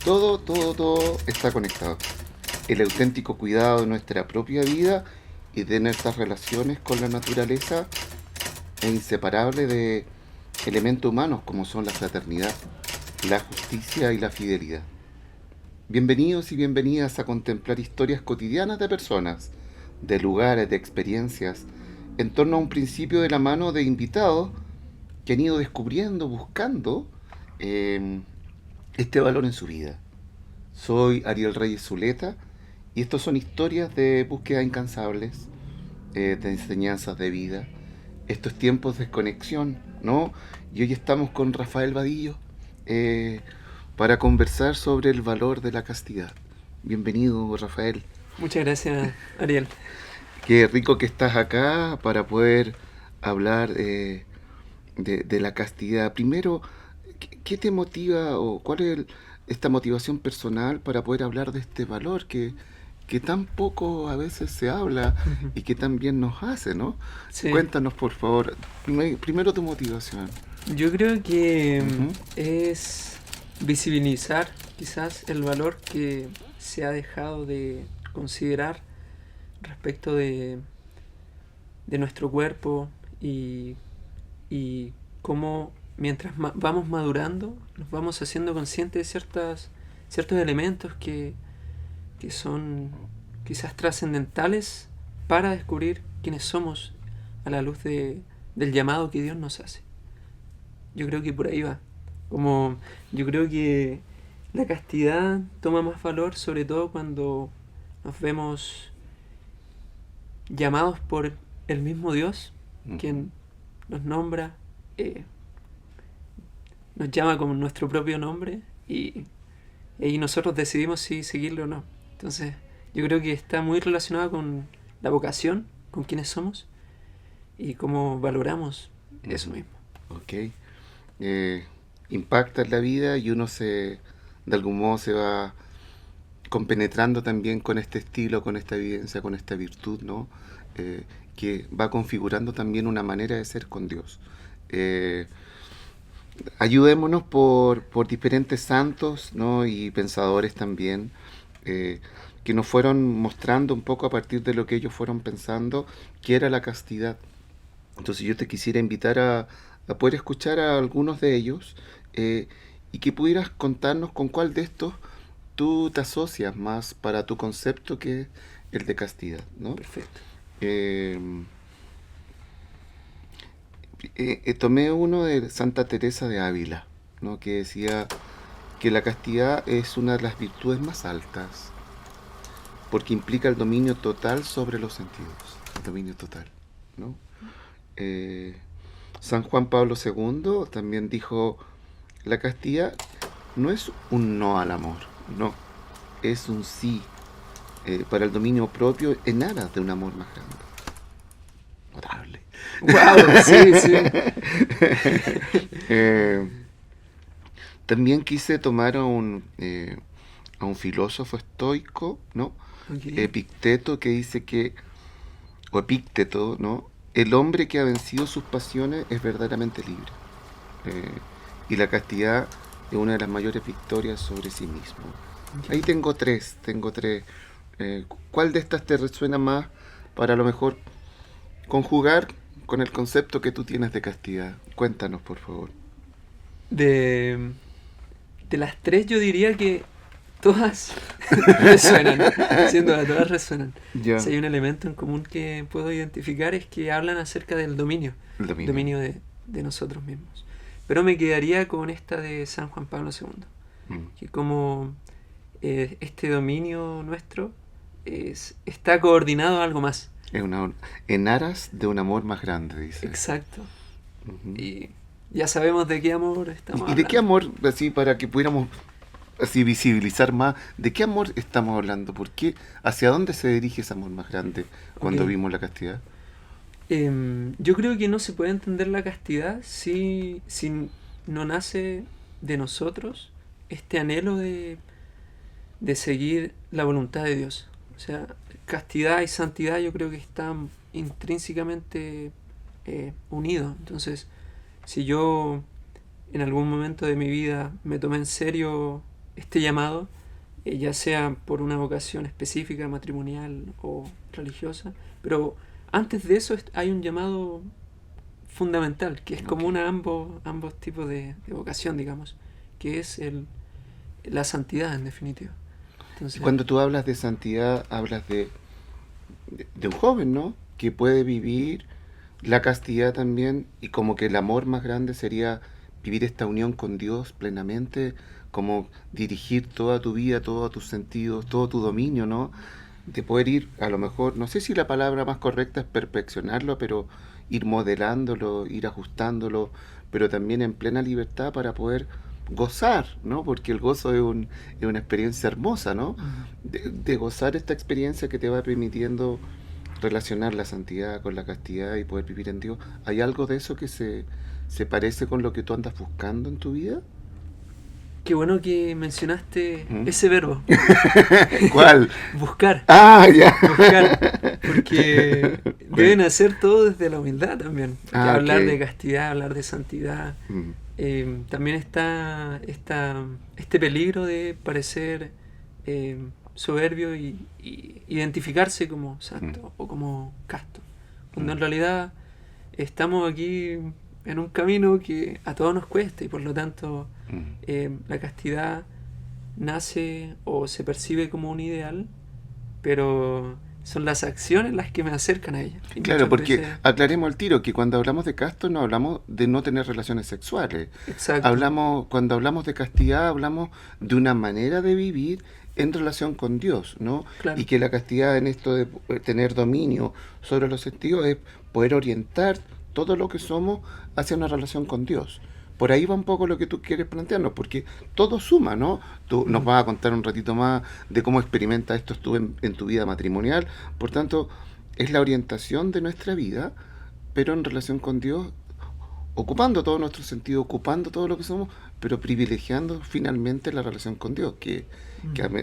Todo está conectado. El auténtico cuidado de nuestra propia vida y de nuestras relaciones con la naturaleza es inseparable de elementos humanos como son la fraternidad, la justicia y la fidelidad. Bienvenidos y bienvenidas a contemplar historias cotidianas de personas, de lugares, de experiencias, en torno a un principio de la mano de invitados que han ido descubriendo, buscando eh, este valor en su vida. Soy Ariel Reyes Zuleta y estos son historias de búsquedas incansables, de enseñanzas de vida, estos tiempos de desconexión, ¿no? Y hoy estamos con Rafael Vadillo eh, para conversar sobre el valor de la castidad. Bienvenido, Rafael. Muchas gracias, Ariel. Qué rico que estás acá para poder hablar de la castidad. Primero, ¿qué te motiva o cuál es esta motivación personal para poder hablar de este valor que tan poco a veces se habla Ujú. y que tan bien nos hace, ¿no? Sí, Cuéntanos, por favor, primero tu motivación. yo creo que Ujú, es visibilizar quizás el valor que se ha dejado de considerar respecto de nuestro cuerpo y, y cómo mientras vamos madurando nos vamos haciendo conscientes de ciertos elementos que son quizás trascendentales para descubrir quiénes somos a la luz del llamado que Dios nos hace. Yo creo que por ahí va. Como yo creo que la castidad toma más valor sobre todo cuando nos vemos llamados por el mismo Dios, ujú, quien nos nombra, eh, nos llama con nuestro propio nombre y nosotros decidimos si seguirlo o no. Entonces, yo creo que está muy relacionado con la vocación, con quiénes somos y cómo valoramos eso ujú. mismo. Ok. Eh, Impacta en la vida y uno de algún modo se va compenetrando también con este estilo, con esta evidencia, con esta virtud, ¿no? Eh, que va configurando también una manera de ser con Dios. Eh, Ayudémonos por diferentes santos, ¿no? Y pensadores también, eh, que nos fueron mostrando un poco a partir de lo que ellos fueron pensando, que era la castidad. Entonces yo te quisiera invitar a poder escuchar a algunos de ellos y que pudieras contarnos con cuál de estos tú te asocias más para tu concepto que es el de castidad, ¿no? Perfecto. Eh, Tomé uno de Santa Teresa de Ávila, ¿no? Que decía que la castidad es una de las virtudes más altas porque implica el dominio total sobre los sentidos, el dominio total, ¿no? Eh, San Juan Pablo II también dijo, la castidad no es un no al amor, no, es un sí para el dominio propio en aras de un amor más grande. Notable. Wow, sí, sí. Eh, También quise tomar a un filósofo estoico, ¿no? Ok. Epicteto, que dice que, o Epícteto, ¿no? El hombre que ha vencido sus pasiones es verdaderamente libre. Eh, y la castidad es una de las mayores victorias sobre sí mismo. Ahí Ya. tengo tres. ¿Cuál de estas te resuena más para a lo mejor conjugar con el concepto que tú tienes de castidad? Cuéntanos, por favor. De, de las tres yo diría que todas resuenan, sin duda, todas resuenan. Ya, Si hay un elemento en común que puedo identificar es que hablan acerca del el dominio. dominio de nosotros mismos. Pero me quedaría con esta de San Juan Pablo II, Mm. que como este dominio nuestro está coordinado a algo más. Es una, en aras de un amor más grande, dice. Exacto. Ujú. Y ya sabemos de qué amor estamos Y de qué hablando. amor, así para que pudiéramos así visibilizar más, de qué amor estamos hablando? ¿Por qué? ¿Hacia dónde se dirige ese amor más grande Ok. cuando vimos la castidad? Yo creo que no se puede entender la castidad si no nace de nosotros este anhelo de seguir la voluntad de Dios. O sea, castidad y santidad yo creo que están intrínsecamente unidos. Entonces, si yo en algún momento de mi vida me tomé en serio este llamado, ya sea por una vocación específica, matrimonial o religiosa, pero antes de eso hay un llamado fundamental, que es común a ambos tipos de vocación, digamos, que es la santidad, en definitiva. Entonces, Cuando tú hablas de santidad, hablas de un joven, ¿no? Que puede vivir la castidad también, y como que el amor más grande sería vivir esta unión con Dios plenamente, como dirigir toda tu vida, todos tus sentidos, todo tu dominio, ¿no? De poder ir, a lo mejor, no sé si la palabra más correcta es perfeccionarlo, pero ir modelándolo, ir ajustándolo, pero también en plena libertad para poder gozar, ¿no? Porque el gozo es una experiencia hermosa, ¿no? De gozar esta experiencia que te va permitiendo relacionar la santidad con la castidad y poder vivir en Dios. ¿Hay algo de eso que se parece con lo que tú andas buscando en tu vida? qué bueno que mencionaste ¿Mm? ese verbo, ¿Cuál? buscar. Ah, ya. Buscar, porque deben hacer todo desde la humildad también. Ah, Hablar ok. de castidad, hablar de santidad. También está este peligro de parecer soberbio y identificarse como santo o como casto, cuando en realidad estamos aquí en un camino que a todos nos cuesta y por lo tanto la castidad nace o se percibe como un ideal, pero son las acciones las que me acercan a ella. Y Claro, muchas porque veces- aclaremos el tiro, que cuando hablamos de casto no hablamos de no tener relaciones sexuales. Exacto. Cuando hablamos de castidad, hablamos de una manera de vivir en relación con Dios, ¿no? Claro. Y que la castidad en esto de tener dominio sobre los sentidos es poder orientar todo lo que somos hacia una relación con Dios. Por ahí va un poco lo que tú quieres plantearnos, porque todo suma, ¿no? Tú nos vas a contar un ratito más de cómo experimentas esto tú en tu vida matrimonial. Por tanto, es la orientación de nuestra vida, pero en relación con Dios, ocupando todo nuestro sentido, ocupando todo lo que somos, pero privilegiando finalmente la relación con Dios, que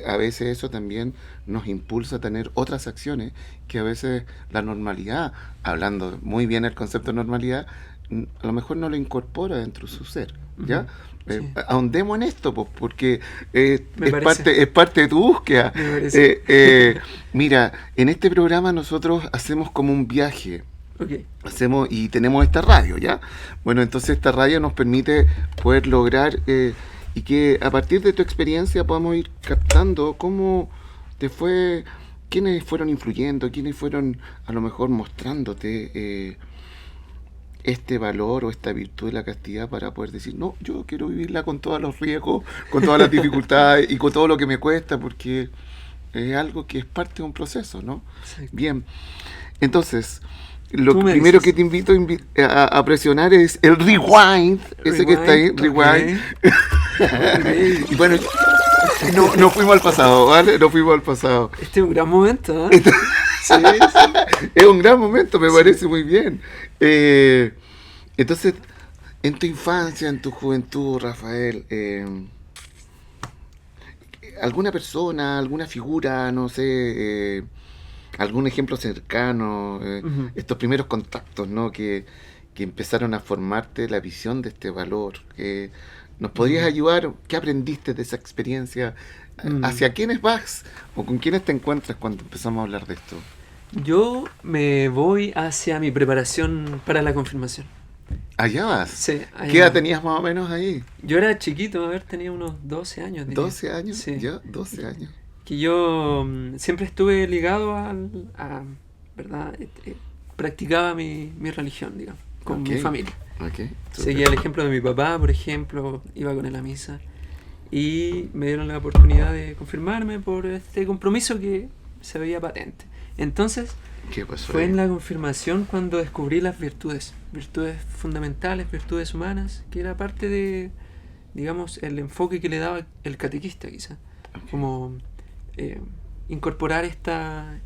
a veces eso también nos impulsa a tener otras acciones que a veces la normalidad, hablando muy bien el concepto de normalidad, a lo mejor no lo incorpora dentro de su ser, ¿ya? Sí. Ahondemos en esto, pues, porque Me es parece. parte de tu búsqueda. Me parece. Mira, en este programa nosotros hacemos como un viaje. Ok. Y tenemos esta radio, ¿ya? Bueno, entonces esta radio nos permite poder lograr y que a partir de tu experiencia podamos ir captando cómo te fue, quiénes fueron influyendo, quiénes fueron a lo mejor mostrándote este valor o esta virtud de la castidad para poder decir, no, yo quiero vivirla con todos los riesgos, con todas las dificultades y con todo lo que me cuesta, porque es algo que es parte de un proceso, ¿no? Exacto. Bien, entonces, lo Tú me primero dices. que te invito a presionar es el rewind, ese que está ahí, rewind. Ok. Y bueno, no fuimos al pasado, ¿vale? No fuimos al pasado. Este es un gran momento, ¿eh? Sí, sí. Es un gran momento, me Sí. parece muy bien. Entonces, en tu infancia, en tu juventud, Rafael, alguna persona, alguna figura, no sé, algún ejemplo cercano, Ujú. estos primeros contactos, ¿no? Que empezaron a formarte la visión de este valor. ¿Nos podrías ayudar? ¿Qué aprendiste de esa experiencia? ¿Hacia quiénes vas o con quiénes te encuentras cuando empezamos a hablar de esto? Yo me voy hacia mi preparación para la confirmación. Allá vas. Sí, ahí ¿Qué edad va. tenías más o menos ahí? Yo era chiquito, a ver, tenía unos 12 años, diría. ¿12 años? Sí. ¿Ya? 12 años. Que yo siempre estuve ligado ¿verdad? Practicaba mi religión, digamos, con mi Ok. familia. Ok. Seguía el ejemplo de mi papá, por ejemplo, iba con él a misa. Y me dieron la oportunidad de confirmarme por este compromiso que se veía patente. Entonces, ¿Qué pasó fue ahí? en la confirmación cuando descubrí las virtudes fundamentales, virtudes humanas, que era parte de, digamos, el enfoque que le daba el catequista, quizá. Ok. Como incorporar esta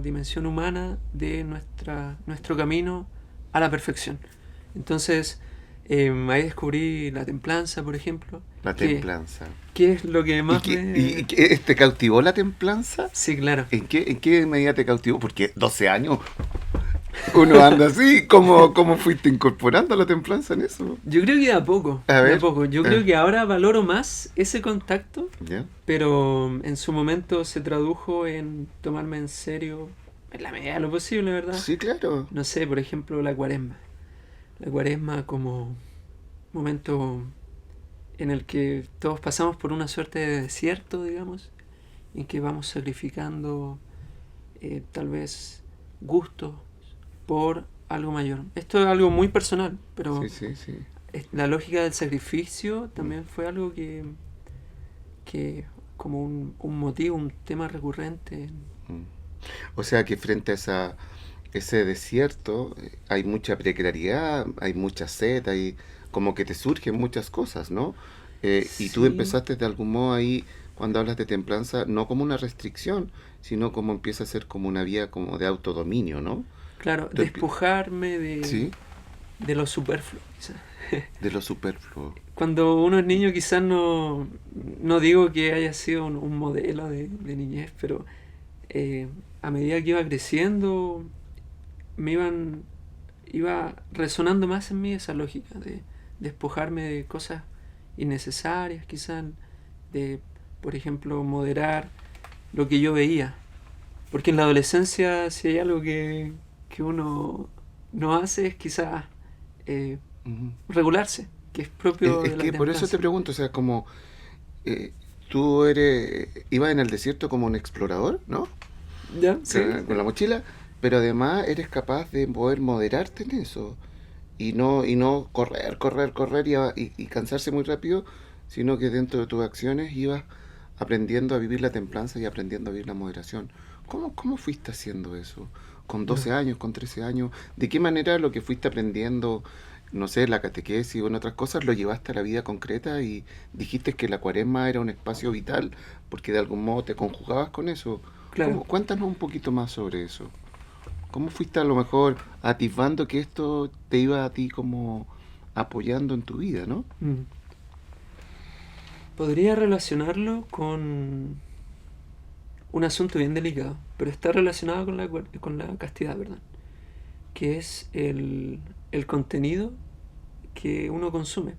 dimensión humana de nuestro camino a la perfección. Entonces, ahí descubrí la templanza, por ejemplo. La templanza. ¿Qué es lo que ¿Y más te cautivó la templanza? Sí, claro. ¿En qué medida te cautivó? Porque 12 años Uno anda así, ¿cómo fuiste incorporando la templanza en eso? Yo creo que de a poco, A de a ver, poco. Yo creo que ahora valoro más ese contacto, ¿ya? pero en su momento se tradujo en tomarme en serio, en la medida de lo posible, ¿verdad? Sí, claro. No sé, por ejemplo, la cuaresma. La cuaresma como momento en el que todos pasamos por una suerte de desierto, digamos, en que vamos sacrificando tal vez gustos por algo mayor. Esto es algo muy personal, Sí, pero sí, sí. la lógica del sacrificio también fue algo que como un motivo, un tema recurrente. Mm. O sea que frente a ese desierto hay mucha precariedad, hay mucha sed, hay como que te surgen muchas cosas, ¿no? Y tú Sí, empezaste de algún modo ahí, cuando hablas de templanza, no como una restricción, sino como empieza a ser como una vía como de autodominio, ¿no? claro, Tú empi- despojarme sí, de lo superfluo, quizás. de lo superfluo. Cuando uno es niño quizás no digo que haya sido un modelo de niñez, pero a medida que iba creciendo me iba resonando más en mí esa lógica de despojarme de cosas innecesarias quizás, de por ejemplo moderar lo que yo veía. Porque en la adolescencia si hay algo que uno no hace es quizás eh, Ujú. regularse, que es propio Es de la que por eso te templanza. pregunto, o sea, como eh, ibas en el desierto como un explorador, ¿no? ¿Ya? Sí, Con la mochila, pero además eres capaz de poder moderarte en eso y no correr y cansarse muy rápido, sino que dentro de tus acciones ibas aprendiendo a vivir la templanza y aprendiendo a vivir la moderación. ¿Cómo fuiste haciendo eso? ¿Con bueno, 12 años, con 13 años? ¿De qué manera lo que fuiste aprendiendo, no sé, la catequesis o en otras cosas, lo llevaste a la vida concreta y dijiste que la cuaresma era un espacio vital porque de algún modo te conjugabas con eso? claro. Cuéntanos un poquito más sobre eso. ¿Cómo fuiste a lo mejor atisbando que esto te iba a ti como apoyando en tu vida, ¿no? Mm. Podría relacionarlo con un asunto bien delicado, pero está relacionado con la castidad, ¿verdad? Que es el contenido que uno consume.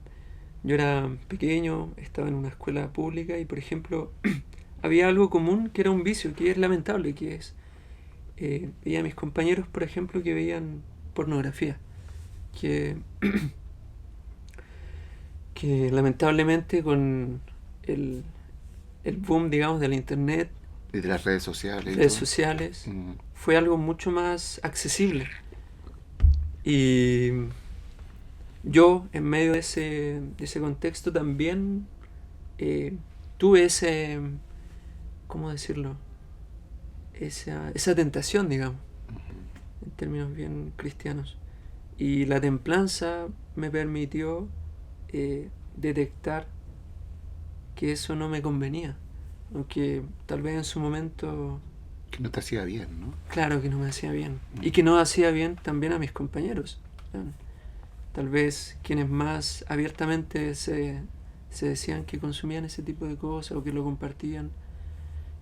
Yo era pequeño, estaba en una escuela pública y, por ejemplo, había algo común que era un vicio, que es lamentable, que es, veía a mis compañeros, por ejemplo, que veían pornografía, que, que lamentablemente con el, el boom, digamos, del internet, Y de las redes sociales y redes todo. sociales, Mm. fue algo mucho más accesible. Y yo, en medio de ese contexto, también tuve ese, ¿cómo decirlo? Esa tentación, digamos, en términos bien cristianos. Y la templanza me permitió detectar que eso no me convenía. Aunque tal vez en su momento, Que no te hacía bien, ¿no? claro que no me hacía bien. Y Mm. que no hacía bien también a mis compañeros. Tal vez quienes más abiertamente se decían que consumían ese tipo de cosas o que lo compartían,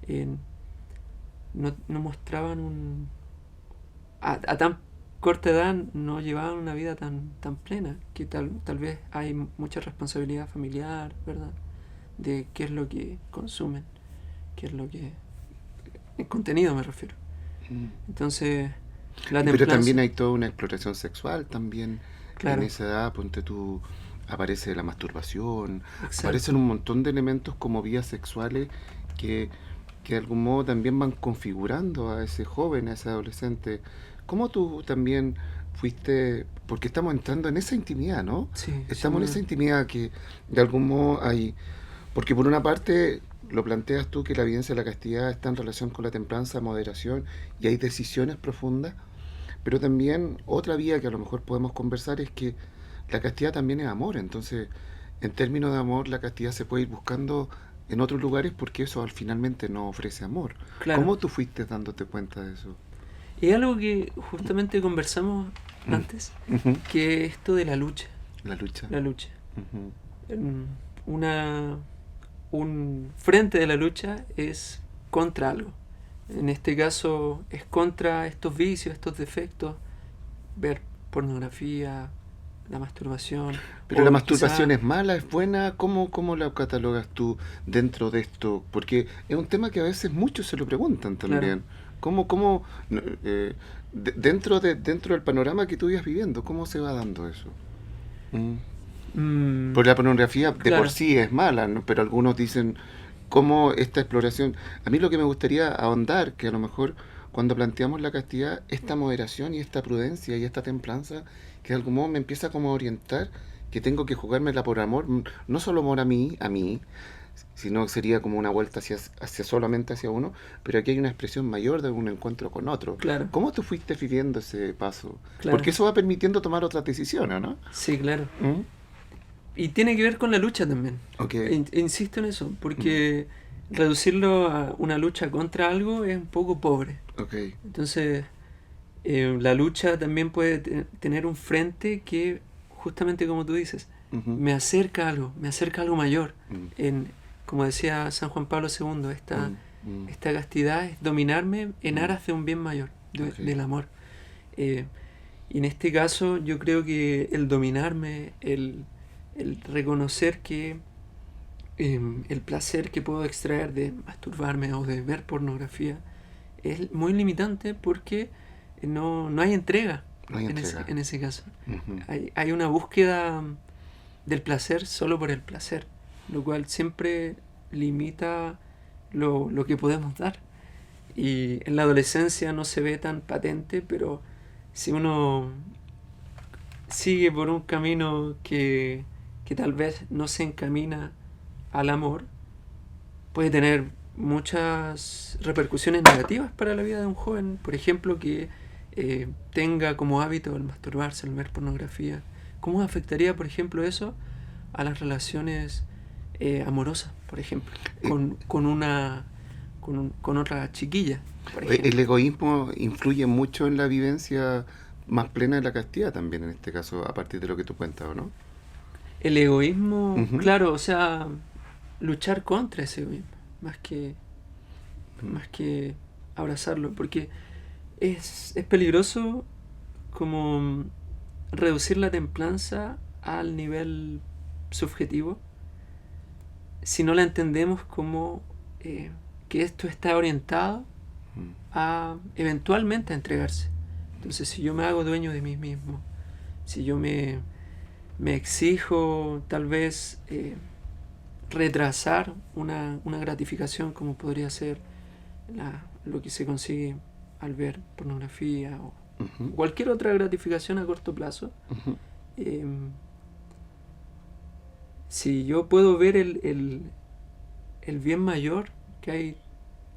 eh, no mostraban a tan corta edad no llevaban una vida tan plena, que tal vez hay mucha responsabilidad familiar, ¿verdad? De qué es lo que consumen, qué es lo que... En contenido me refiero. Mm. Entonces, la Pero también templanza, hay toda una exploración sexual también. En claro, esa edad, ponte tú, aparece la masturbación, aparecen exacto. un montón de elementos como vías sexuales que, que de algún modo también van configurando a ese joven, a ese adolescente. ¿Cómo tú también fuiste? Porque estamos entrando en esa intimidad, ¿no? Sí, sin Estamos en esa duda. intimidad que de algún modo hay. Porque por una parte lo planteas tú que la evidencia de la castidad está en relación con la templanza, moderación y hay decisiones profundas, pero también otra vía que a lo mejor podemos conversar es que la castidad también es amor, entonces en términos de amor la castidad se puede ir buscando en otros lugares porque eso al finalmente no ofrece amor. Claro. ¿Cómo tú fuiste dándote cuenta de eso? Y algo que justamente conversamos Mm. antes, Ujú. que es esto de la lucha. La lucha. La lucha. Ujú. En Una, un frente de la lucha es contra algo. En este caso es contra estos vicios, estos defectos ver pornografía, la masturbación. Pero O la quizá, masturbación es mala, es buena, ¿cómo la catalogas tú dentro de esto? Porque es un tema que a veces muchos se lo preguntan claro. también. ¿Cómo no, dentro del panorama que tú ibas viviendo, cómo se va dando eso? Mm. mm, Porque la pornografía de por claro, sí es mala, ¿no? Pero algunos dicen cómo esta exploración. A mí lo que me gustaría ahondar, que a lo mejor cuando planteamos la castidad, esta moderación y esta prudencia y esta templanza, que de algún modo me empieza como a orientar, que tengo que jugármela por amor, no solo amor a mí, sino que sería como una vuelta hacia solamente hacia uno, pero aquí hay una expresión mayor de un encuentro con otro. claro, ¿Cómo tú fuiste viviendo ese paso? claro. Porque eso va permitiendo tomar otras decisiones, ¿no? Sí, claro. ¿Mm? Y tiene que ver con la lucha también. Ok. Insisto en eso, Mm. porque reducirlo a una lucha contra algo es un poco pobre. Ok. Entonces, la lucha también puede tener un frente que, justamente como tú dices, Ujú. me acerca a algo mayor. Mm, En, como decía San Juan Pablo II, mm, mm, esta castidad es dominarme en mm. aras de un bien mayor, Ok. del amor. Eh, y en este caso yo creo que el dominarme, el reconocer que el placer que puedo extraer de masturbarme o de ver pornografía es muy limitante porque no hay entrega No hay entrega. en ese caso. Ujú. Hay una búsqueda del placer solo por el placer, lo cual siempre limita lo que podemos dar. Y en la adolescencia no se ve tan patente, pero si uno sigue por un camino que tal vez no se encamina al amor, puede tener muchas repercusiones negativas para la vida de un joven. Por ejemplo, que tenga como hábito el masturbarse, el ver pornografía. ¿Cómo afectaría, por ejemplo, eso a las relaciones amorosas, por ejemplo, Eh, con otra chiquilla, por ejemplo? el egoísmo influye mucho en la vivencia más plena de la castidad también, en este caso, a partir de lo que tú cuentas, ¿o no? El egoísmo, Ujú. claro, o sea, luchar contra ese egoísmo, Mm, más que abrazarlo, porque es peligroso como reducir la templanza al nivel subjetivo si no la entendemos como que esto está orientado mm, a eventualmente a entregarse. Entonces, si yo me hago dueño de mí mismo, si yo me exijo tal vez retrasar una gratificación como podría ser lo que se consigue al ver pornografía o ujú, cualquier otra gratificación a corto plazo, ujú. eh, si yo puedo ver el bien mayor que hay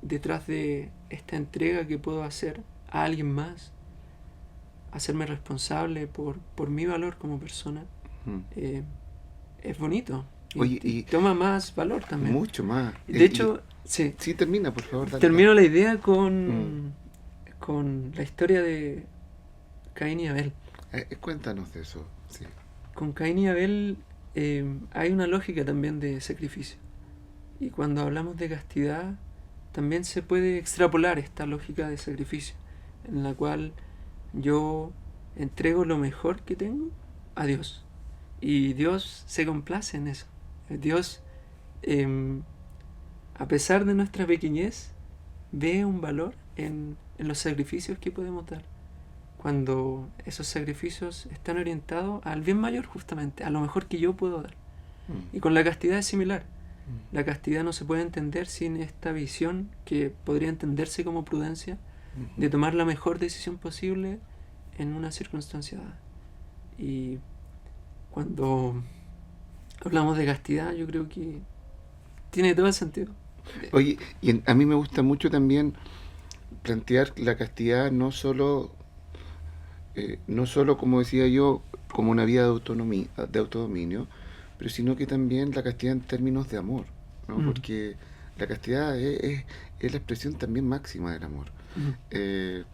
detrás de esta entrega que puedo hacer a alguien más, hacerme responsable por mi valor como persona, Mm. eh, es bonito Oye, y toma más valor también. mucho más. De hecho, sí, Sí, termina, por favor, dale, dale. termino la idea Mm. con la historia de Caín y Abel. Cuéntanos de eso, sí. Con Caín y Abel hay una lógica también de sacrificio. Y cuando hablamos de castidad, también se puede extrapolar esta lógica de sacrificio, en la cual yo entrego lo mejor que tengo a Dios. Y Dios se complace en eso. Dios, eh, a pesar de nuestra pequeñez, ve un valor en los sacrificios que podemos dar. Cuando esos sacrificios están orientados al bien mayor justamente, a lo mejor que yo puedo dar. Mm, Y con la castidad es similar. mm, La castidad no se puede entender sin esta visión que podría entenderse como prudencia ujú. de tomar la mejor decisión posible en una circunstancia dada. Y cuando hablamos de castidad, yo creo que tiene todo el sentido. Oye, a mí me gusta mucho también plantear la castidad no solo, como decía yo, como una vía de autonomía, de autodominio, pero sino que también la castidad en términos de amor, ¿no? Mm, Porque la castidad es la expresión también máxima del amor. mm. Eh,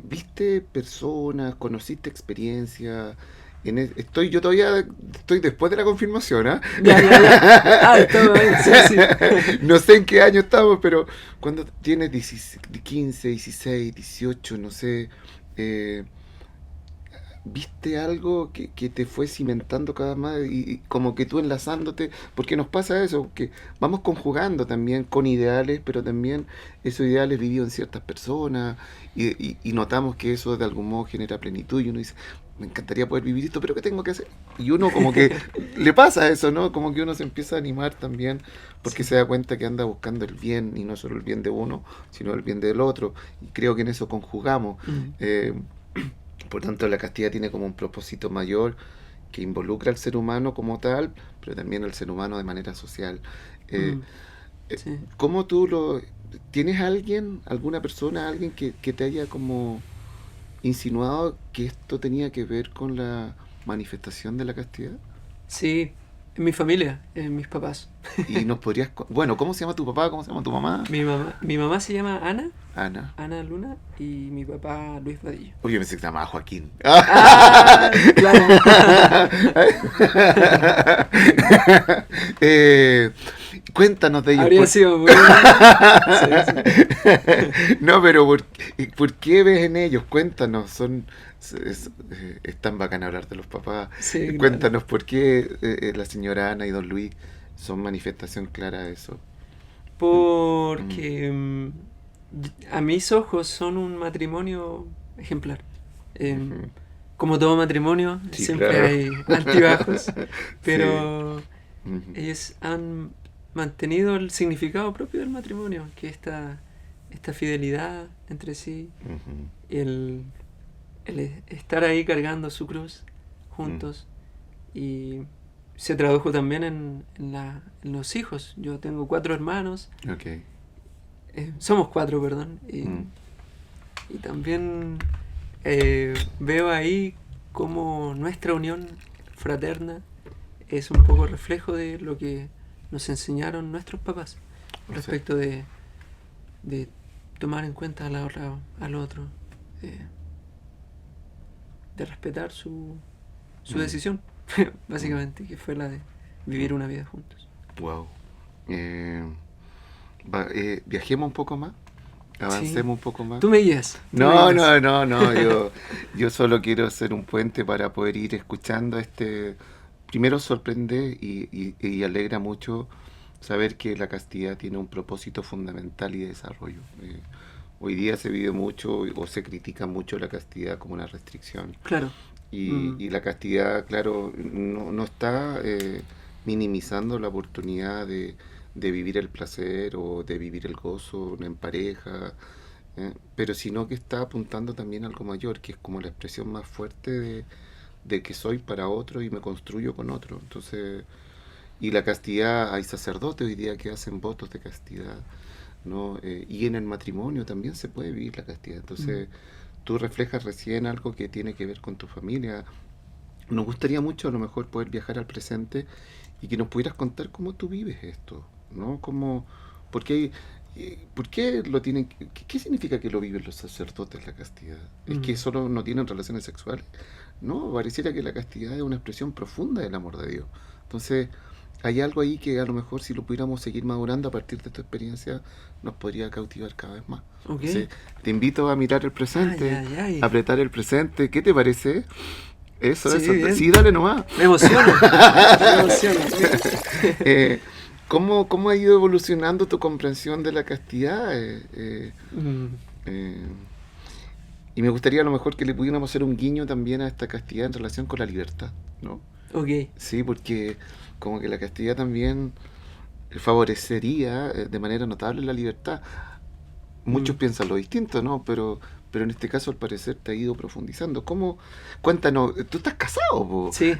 viste personas, conociste experiencias? Yo todavía estoy después de la confirmación, ¿ah? Ya, ya, ya. Ah, estaba bien, sí, sí. No sé en qué año estamos, pero cuando tienes 15, 16, 18, no sé, eh, viste algo que te fue cimentando cada vez más y como que tú enlazándote, porque nos pasa eso, que vamos conjugando también con ideales, pero también esos ideales vividos en ciertas personas y notamos que eso de algún modo genera plenitud y uno dice, me encantaría poder vivir esto, pero ¿qué tengo que hacer? Y uno como que le pasa eso, ¿no? Como que uno se empieza a animar también porque Sí. se da cuenta que anda buscando el bien y no solo el bien de uno, sino el bien del otro. Y creo que en eso conjugamos. Mm, Eh, por tanto, la castidad tiene como un propósito mayor que involucra al ser humano como tal, pero también al ser humano de manera social. Eh, mm, eh, sí. ¿Cómo tú lo... ¿Tienes alguien, alguna persona, alguien que te haya como insinuado que esto tenía que ver con la manifestación de la castidad? Sí, en mi familia, en mis papás. Y nos podrías... Bueno, ¿cómo se llama tu papá? ¿Cómo se llama tu mamá? Mi mamá se llama Ana, Ana. Ana Luna, y mi papá Luis Vadillo. Oye, pensé que se llamaba Joaquín. Ah, claro. Eh, cuéntanos de ellos. Habría sido muy... Sí, sí. No, pero ¿por qué ves en ellos? Cuéntanos. Es tan bacán hablar de los papás. Sí, claro. Cuéntanos por qué la señora Ana y don Luis son manifestación clara de eso. Mm, Porque a mis ojos son un matrimonio ejemplar. Em, ujú. Como todo matrimonio, Sí, siempre claro. hay altibajos, Sí. pero Ujú, ellos han mantenido el significado propio del matrimonio, que es esta fidelidad entre sí, ujú, el, el estar ahí cargando su cruz mm. juntos, y se tradujo también en los hijos. Yo tengo 4 hermanos, Ok. somos 4, perdón, Mm, y también veo ahí cómo nuestra unión fraterna es un poco reflejo de lo que nos enseñaron nuestros papás o sea, respecto de tomar en cuenta al otro, eh, de respetar su mm, decisión, mm, básicamente, que fue la de vivir mm. una vida juntos. Wow. Eh, viajemos un poco más. Sí, Avancemos un poco más. tú me guías, tú me No, guías. no, no, no. Yo solo quiero ser un puente para poder ir escuchando este. Primero sorprende y alegra mucho saber que la castidad tiene un propósito fundamental y de desarrollo. Hoy día se vive mucho o se critica mucho la castidad como una restricción. Claro. Mm, Y la castidad, claro, no está minimizando la oportunidad de vivir el placer o de vivir el gozo en pareja, pero sino que está apuntando también a algo mayor, que es como la expresión más fuerte de que soy para otro y me construyo con otro. Entonces, y la castidad, hay sacerdotes hoy día que hacen votos de castidad, ¿no? Y en el matrimonio también se puede vivir la castidad. mm, Entonces, tú reflejas recién algo que tiene que ver con tu familia. Nos gustaría mucho a lo mejor poder viajar al presente y que nos pudieras contar cómo tú vives esto, ¿no? Cómo, por qué lo tienen, qué significa que lo viven los sacerdotes la castidad? ¿Es que mm. solo no tienen relaciones sexuales? No, pareciera que la castidad es una expresión profunda del amor de Dios. Entonces, hay algo ahí que a lo mejor si lo pudiéramos seguir madurando a partir de tu experiencia nos podría cautivar cada vez más. Ok. Entonces, te invito a mirar el Ay, presente, ay, ay. a apretar el presente. ¿Qué te parece? Sí, Eso. bien. Sí, dale nomás. Me emociona. Me emociona. Eh, ¿cómo ha ido evolucionando tu comprensión de la castidad? Mm, Eh, y me gustaría a lo mejor que le pudiéramos hacer un guiño también a esta castidad en relación con la libertad, ¿no? ok. Sí, porque como que la castidad también favorecería de manera notable la libertad. Muchos Mm, piensan lo distinto, ¿no? Pero en este caso al parecer te ha ido profundizando. ¿Cómo? Cuéntanos, tú estás casado, po. sí,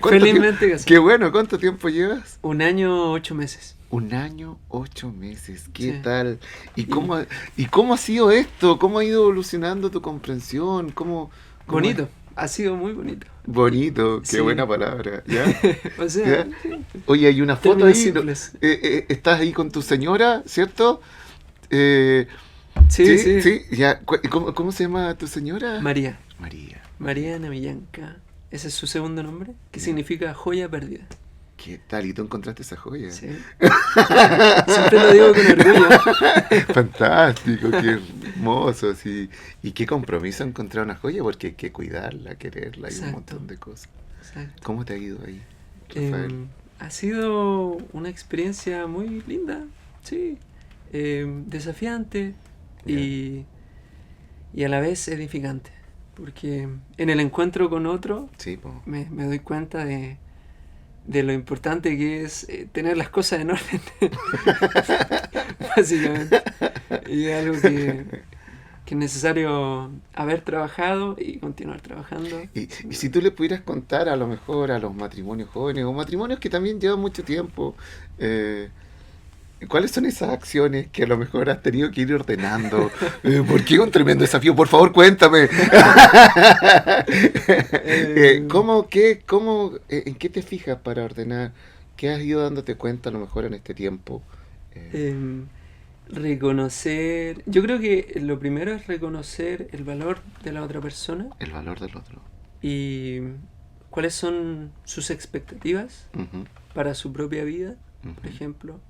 ¿Cuánto tiempo? felizmente Qué casado. bueno, ¿cuánto tiempo llevas? 1 año, 8 meses. 1 año, 8 meses, ¿qué Sí. tal? Y ¿Y cómo ha sido esto? ¿Cómo ha ido evolucionando tu comprensión? ¿Cómo es? bonito. Ha sido muy bonito. Bonito, qué Sí. buena palabra, ¿ya? O sea, ¿Ya? Oye, hay una foto términos ahí, ¿no? simples. Estás ahí con tu señora, ¿cierto? Eh, Sí, sí, sí. sí, ya. ¿Cómo se llama tu señora? María. María, María Navillanca. Ese es su segundo nombre, que ya. significa joya perdida. ¿Qué tal? ¿Y tú encontraste esa joya? Sí. Siempre lo digo con orgullo. Fantástico, qué hermoso. Sí. Y qué compromiso encontrar una joya, porque hay que cuidarla, quererla y un Exacto, montón de cosas. exacto. ¿Cómo te ha ido ahí, Rafael? Ha sido una experiencia muy linda, sí. Desafiante Ya. y a la vez edificante. Porque en el encuentro con otro Sí, pues. me doy cuenta de lo importante que es tener las cosas en orden, básicamente. Y es algo que es necesario haber trabajado y continuar trabajando. Y si tú le pudieras contar a lo mejor a los matrimonios jóvenes o matrimonios que también llevan mucho tiempo, eh, ¿cuáles son esas acciones que a lo mejor has tenido que ir ordenando? Porque es un tremendo desafío. Por favor, cuéntame. Eh, ¿En qué te fijas para ordenar? ¿Qué has ido dándote cuenta a lo mejor en este tiempo? Eh, em, Reconocer, yo creo que lo primero es reconocer el valor de la otra persona el valor del otro. y cuáles son sus expectativas Ujú, para su propia vida, por ujú, ejemplo.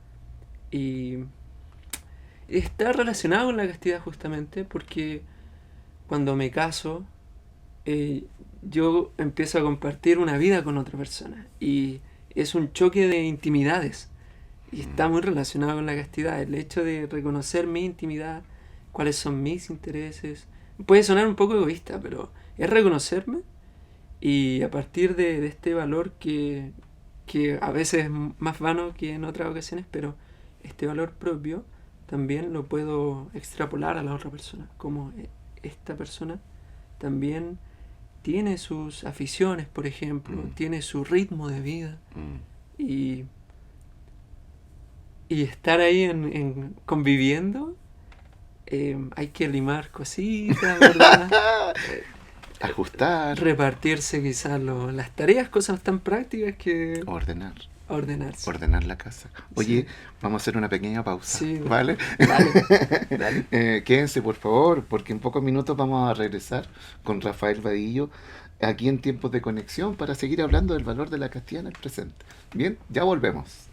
Y está relacionado con la castidad justamente porque cuando me caso, yo empiezo a compartir una vida con otra persona y es un choque de intimidades. Y está muy relacionado con la castidad, el hecho de reconocer mi intimidad, cuáles son mis intereses. Puede sonar un poco egoísta, pero es reconocerme y a partir de este valor que a veces es más vano que en otras ocasiones, pero este valor propio también lo puedo extrapolar a la otra persona, como esta persona también tiene sus aficiones, por ejemplo, mm, tiene su ritmo de vida mm. y y estar ahí conviviendo, hay que limar cositas, ¿verdad? Eh, Ajustar, Repartirse quizás las tareas, cosas tan prácticas que ordenar. ordenarse. Ordenar la casa. Sí, Oye, vamos a hacer una pequeña pausa, sí, ¿vale? dale, dale. Quédense por favor, porque en pocos minutos vamos a regresar con Rafael Vadillo aquí en Tiempos de Conexión para seguir hablando del valor de la castidad en el presente. Bien, ya volvemos.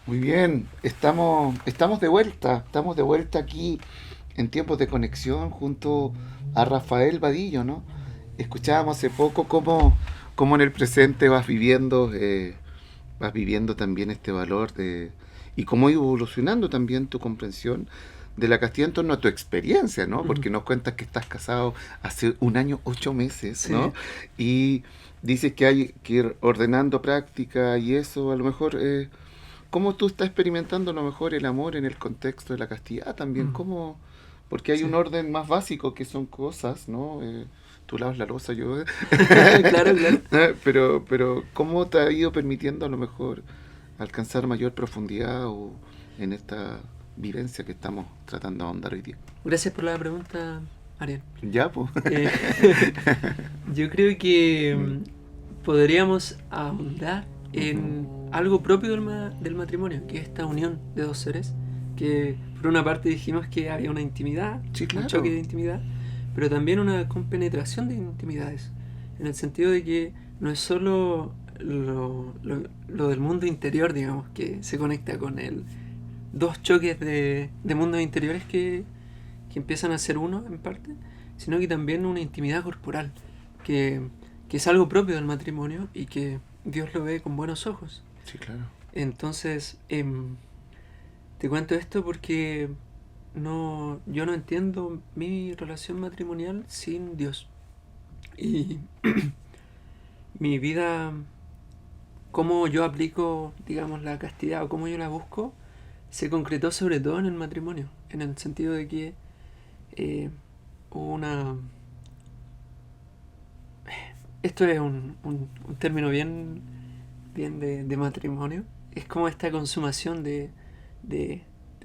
Muy bien, estamos estamos de vuelta aquí en Tiempos de Conexión junto a Rafael Vadillo, ¿no? Escuchábamos hace poco cómo en el presente vas viviendo también este valor y cómo ha ido evolucionando también tu comprensión de la castidad en torno a tu experiencia, ¿no? Ujú. Porque nos cuentas que estás casado hace 1 año, 8 meses, Sí, ¿no? Y dices que hay que ir ordenando práctica y eso, a lo mejor, ¿cómo tú estás experimentando a lo mejor el amor en el contexto de la castidad también? mm, ¿Cómo? Porque hay un sí. orden más básico que son cosas, ¿no? Tú lavas la loza, yo... Claro, claro. pero ¿cómo te ha ido permitiendo a lo mejor alcanzar mayor profundidad en esta vivencia que estamos tratando de ahondar hoy día? Gracias por la pregunta, Ariel. Ya, pues. Eh, yo creo que podríamos ahondar en algo propio del matrimonio, que es esta unión de dos seres, que por una parte dijimos que había una intimidad, Sí, un choque claro. de intimidad, pero también una compenetración de intimidades, en el sentido de que no es solo lo del mundo interior, digamos, que se conecta con el dos choques de mundos interiores que empiezan a ser uno en parte, sino que también una intimidad corporal, que, que es algo propio del matrimonio y que Dios lo ve con buenos ojos. Sí, claro. Entonces, te cuento esto porque yo no entiendo mi relación matrimonial sin Dios. Y mi vida, cómo yo aplico, digamos, la castidad o cómo yo la busco, se concretó sobre todo en el matrimonio, en el sentido de que eh, hubo esto es un término bien de matrimonio. Es como esta consumación de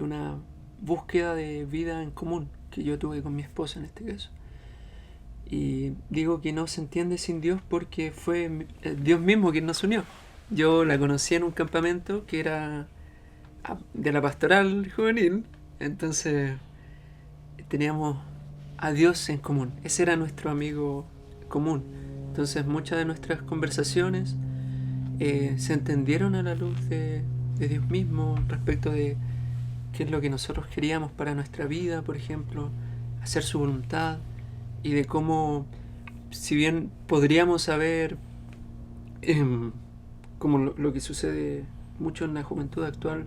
una búsqueda de vida en común que yo tuve con mi esposa en este caso. Y digo que no se entiende sin Dios porque fue Dios mismo quien nos unió. Yo la conocí en un campamento que era de la pastoral juvenil, entonces teníamos a Dios en común. Ese era nuestro amigo común. Entonces muchas de nuestras conversaciones se entendieron a la luz de Dios mismo respecto de qué es lo que nosotros queríamos para nuestra vida, por ejemplo, hacer su voluntad, y de cómo, si bien podríamos haber, como lo que sucede mucho en la juventud actual,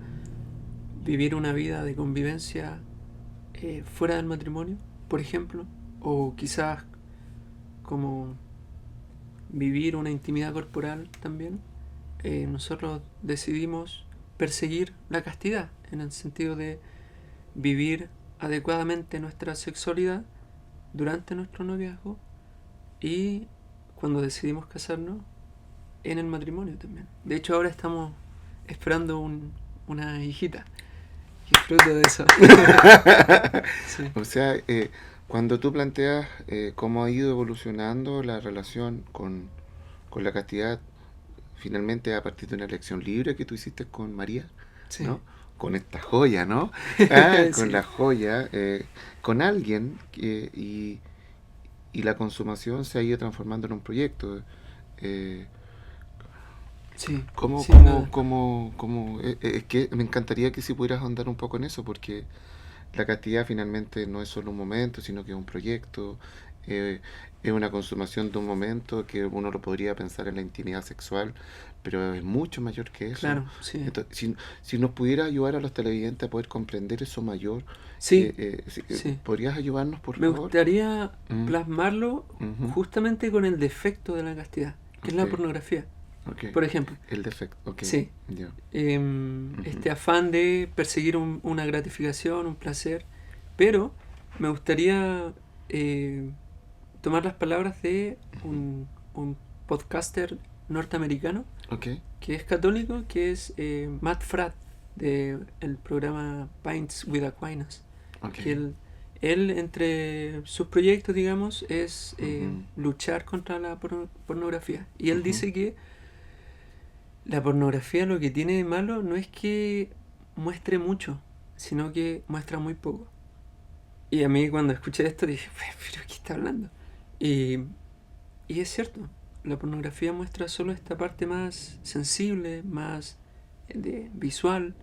vivir una vida de convivencia fuera del matrimonio, por ejemplo, o quizás como vivir una intimidad corporal también, nosotros decidimos perseguir la castidad, en el sentido de vivir adecuadamente nuestra sexualidad durante nuestro noviazgo y cuando decidimos casarnos en el matrimonio también. De hecho, ahora estamos esperando una hijita que es fruto de eso. Sí. O sea, cuando tú planteas cómo ha ido evolucionando la relación con la castidad, finalmente a partir de una elección libre que tú hiciste con María, Sí. ¿no? Con esta joya, ¿no? Con Sí. la joya, con alguien y la consumación se ha ido transformando en un proyecto. Eh, Sí, ¿Cómo, sin cómo, duda. cómo, es que me encantaría que si pudieras ahondar un poco en eso, porque la castidad finalmente no es solo un momento, sino que es un proyecto, eh, es una consumación de un momento que uno lo podría pensar en la intimidad sexual, pero es mucho mayor que eso. Claro, sí. Entonces, si nos pudiera ayudar a los televidentes a poder comprender eso mayor, Sí, sí. ¿podrías ayudarnos, por Me favor? gustaría Mm, plasmarlo ujú, justamente con el defecto de la castidad, que es la ok, pornografía. ok. Por ejemplo, El defecto, ok, sí, ya. Ujú, este afán de perseguir una gratificación, un placer, pero me gustaría tomar las palabras de ujú, un podcaster norteamericano ok, que es católico, que es Matt Fradd, de el programa Pints with Aquinas, ok. que él entre sus proyectos, digamos, es Ujú, luchar contra la pornografía. Y él ujú, dice que la pornografía lo que tiene de malo no es que muestre mucho, sino que muestra muy poco. Y a mí cuando escuché esto dije, pero ¿qué está hablando? Y, y es cierto, la pornografía muestra solo esta parte más sensible, más visual,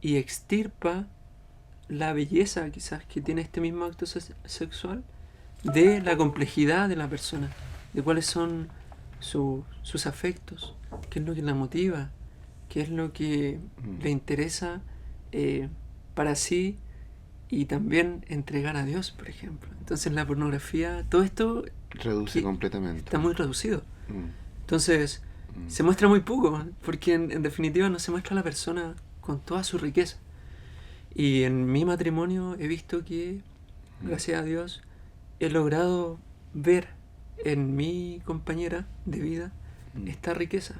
y extirpa la belleza quizás que tiene este mismo acto sexual de la complejidad de la persona, de cuáles son sus afectos, qué es lo que la motiva, qué es lo que mm, le interesa eh, para sí y también entregar a Dios, por ejemplo. Entonces la pornografía, todo esto reduce que completamente. está muy reducido. Mm, Entonces mm, se muestra muy poco, porque en definitiva no se muestra a la persona con toda su riqueza. Y en mi matrimonio he visto que, mm, gracias a Dios, he logrado ver en mi compañera de vida mm, esta riqueza,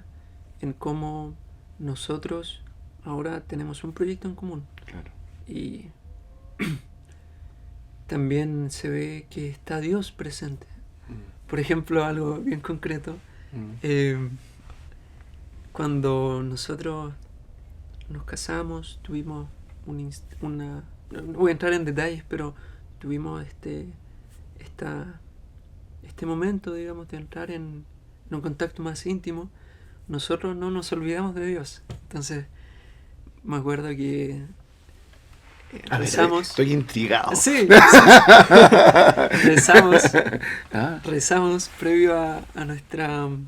en cómo nosotros ahora tenemos un proyecto en común. claro. Y también se ve que está Dios presente. Mm, Por ejemplo, algo bien concreto, mm, eh, cuando nosotros nos casamos, tuvimos una... No voy a entrar en detalles, pero tuvimos este momento, digamos, de entrar en un contacto más íntimo. Nosotros no nos olvidamos de Dios. Entonces, me acuerdo que A ver, rezamos. estoy intrigado. Sí, sí. rezamos, Ah, rezamos previo a nuestro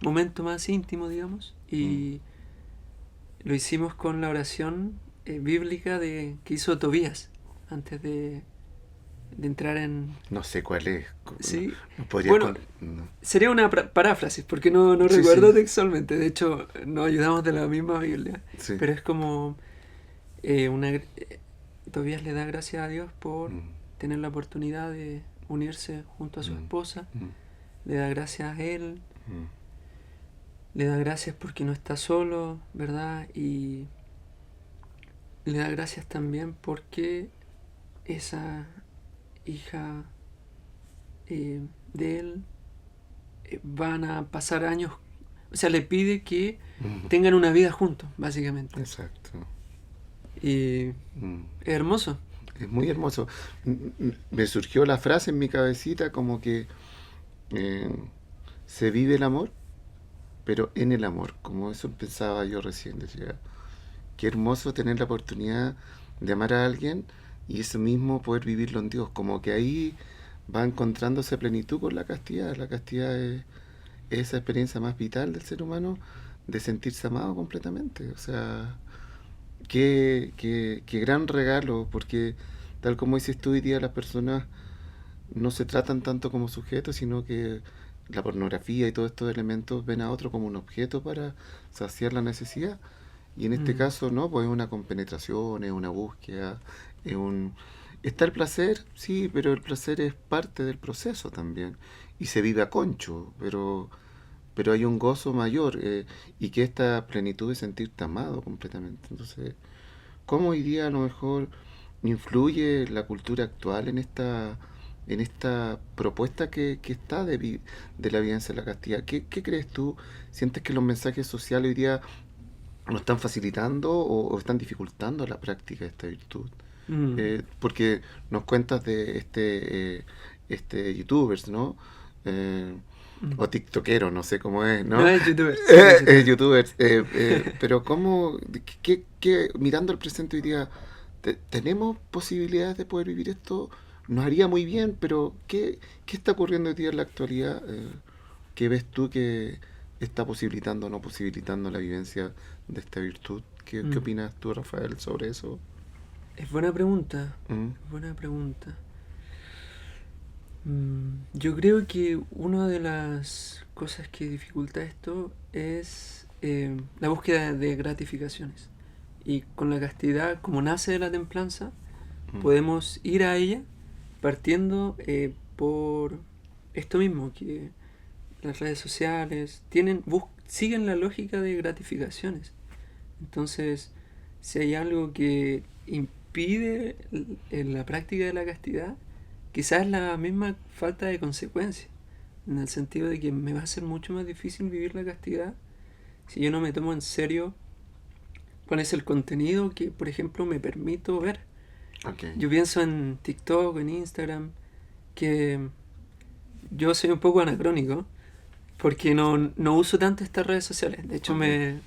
momento más íntimo, digamos, mm, y lo hicimos con la oración bíblica que hizo Tobías antes de entrar en... no sé cuál es. Sí, No podría bueno, no. sería una paráfrasis, porque no Sí, recuerdo sí, textualmente, de hecho nos ayudamos de la misma Biblia, sí. pero es como Tobías le da gracias a Dios por Mm, tener la oportunidad de unirse junto a su mm, esposa mm, le da gracias a él, Mm. le da gracias porque no está solo, ¿verdad? Y le da gracias también porque esa hija de él van a pasar años, o sea, le pide que Mm. tengan una vida juntos, básicamente. Exacto. Y Mm. es hermoso. Es muy hermoso. Me surgió la frase en mi cabecita como que eh, se vive el amor, pero en el amor. Como eso pensaba yo recién. Decía, qué hermoso tener la oportunidad de amar a alguien y eso mismo poder vivirlo en Dios. Como que ahí va encontrándose plenitud con la castidad. La castidad es esa experiencia más vital del ser humano de sentirse amado completamente. O sea, qué gran regalo, porque tal como dices tú, hoy día las personas no se tratan tanto como sujetos, sino que la pornografía y todos estos elementos ven a otro como un objeto para saciar la necesidad. Y en este Mm, caso no, pues es una compenetración, es una búsqueda, es un... Está el placer, sí, pero el placer es parte del proceso también. Y se vive a concho, pero hay un gozo mayor y que esta plenitud de sentirte amado completamente. Entonces, ¿cómo hoy día a lo mejor influye la cultura actual en esta propuesta que está de la vivencia de la castidad? ¿Qué crees tú? ¿Sientes que los mensajes sociales hoy día nos están facilitando o están dificultando la práctica de esta virtud? mm, Porque nos cuentas de youtubers, ¿no? Eh, mm. o tiktokero, no sé cómo es, No ¿no? es youtuber, sí, es youtuber. Youtubers, pero ¿cómo, mirando el presente hoy día, tenemos posibilidades de poder vivir esto? Nos haría muy bien, pero ¿qué está ocurriendo hoy día en la actualidad? ¿Qué ves tú que está posibilitando o no posibilitando la vivencia de esta virtud? ¿Qué Mm. opinas tú, Rafael, sobre eso? Es buena pregunta, Mm. buena pregunta. Yo creo que una de las cosas que dificulta esto es la búsqueda de gratificaciones. Y con la castidad, como nace de la templanza, Mm. podemos ir a ella partiendo por esto mismo, que las redes sociales siguen la lógica de gratificaciones. Entonces, si hay algo que impide la práctica de la castidad, quizás es la misma falta de consecuencia, en el sentido de que me va a ser mucho más difícil vivir la castidad si yo no me tomo en serio cuál es el contenido que, por ejemplo, me permito ver. Ok. Yo pienso en TikTok, en Instagram, que yo soy un poco anacrónico porque no uso tanto estas redes sociales. De hecho, Ok. me,